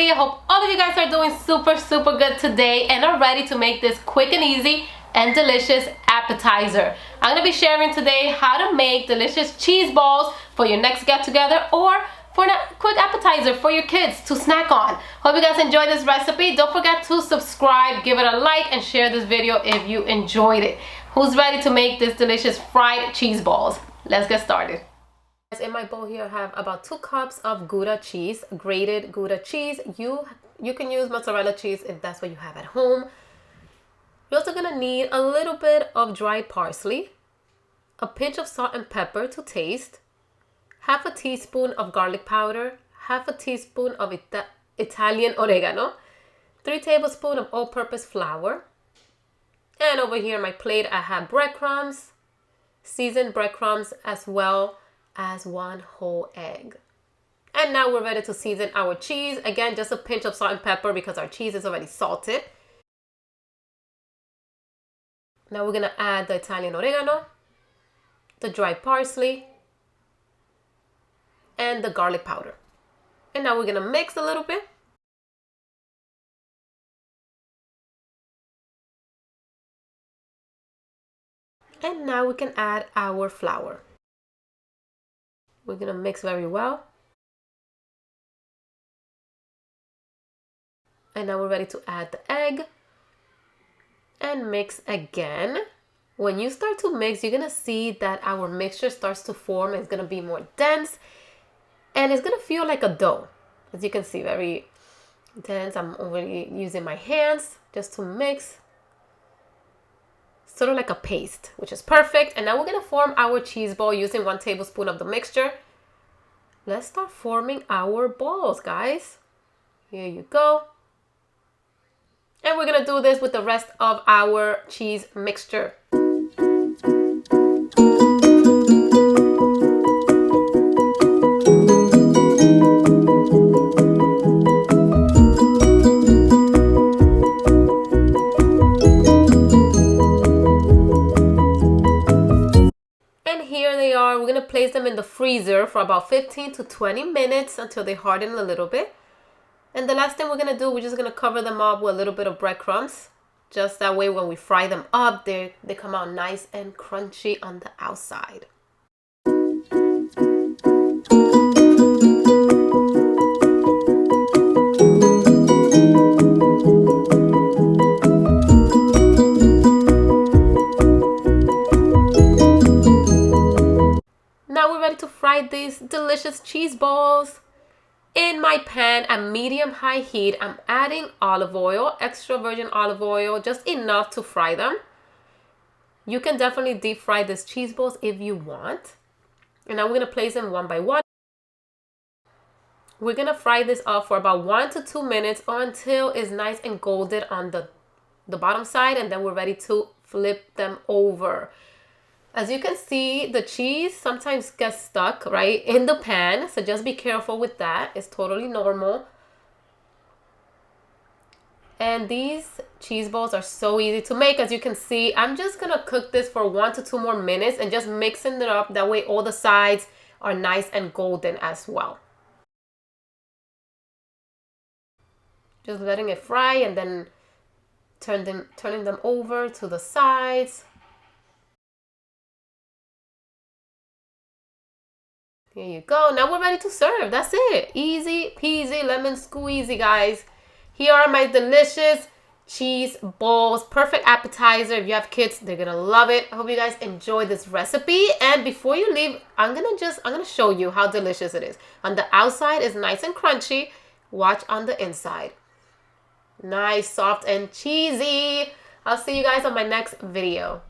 Emely. I hope all of you guys are doing super good today and are ready to make this quick and easy and delicious appetizer. I'm going to be sharing today how to make delicious cheese balls for your next get together or for a quick appetizer for your kids to snack on. Hope you guys enjoyed this recipe. Don't forget to subscribe, give it a like, and share this video if you enjoyed it. Who's ready to make this delicious fried cheese balls? Let's get started. In my bowl here I have about 2 cups of gouda cheese, grated gouda cheese. You can use mozzarella cheese if that's what you have at home. You're also gonna need a little bit of dried parsley, a pinch of salt and pepper to taste, half a teaspoon of garlic powder, half a teaspoon of Italian oregano, 3 tablespoons of all-purpose flour, and over here on my plate I have breadcrumbs, seasoned breadcrumbs, as well as 1 whole egg. And now we're ready to season our cheese. Again, just a pinch of salt and pepper because our cheese is already salted. Now we're gonna add the Italian oregano, the dried parsley, and the garlic powder. And now we're gonna mix a little bit. And now we can add our flour. We're gonna mix very well. And now we're ready to add the egg and mix again. When you start to mix, you're gonna see that our mixture starts to form. It's gonna be more dense and it's gonna feel like a dough. As you can see, very dense. I'm already using my hands just to mix. Sort of like a paste, which is perfect. And now we're gonna form our cheese ball using 1 tablespoon of the mixture. Let's start forming our balls, guys. Here you go. And we're gonna do this with the rest of our cheese mixture. Here they are. We're gonna place them in the freezer for about 15 to 20 minutes until they harden a little bit. And the last thing we're gonna do, we're just gonna cover them up with a little bit of breadcrumbs. Just that way when we fry them up, they come out nice and crunchy on the outside. To fry these delicious cheese balls. In my pan at medium-high heat, I'm adding olive oil, extra virgin olive oil, just enough to fry them. You can definitely deep fry these cheese balls if you want. And now we're going to place them one by one. We're going to fry this up for about 1 to 2 minutes until it's nice and golden on the bottom side, and then we're ready to flip them over. As you can see, the cheese sometimes gets stuck right in the pan, so just be careful with that. It's totally normal. And these cheese balls are so easy to make. As you can see, I'm just gonna cook this for 1 to 2 more minutes and just mixing it up. That way all the sides are nice and golden as well. Just letting it fry and then turning them over to the sides. Here you go. Now we're ready to serve. That's it. Easy peasy lemon squeezy, guys. Here are my delicious cheese balls. Perfect appetizer. If you have kids, they're gonna love it. I hope you guys enjoy this recipe. And before you leave, I'm gonna show you how delicious it is. On the outside is nice and crunchy. Watch on the inside. Nice, soft, and cheesy. I'll see you guys on my next video.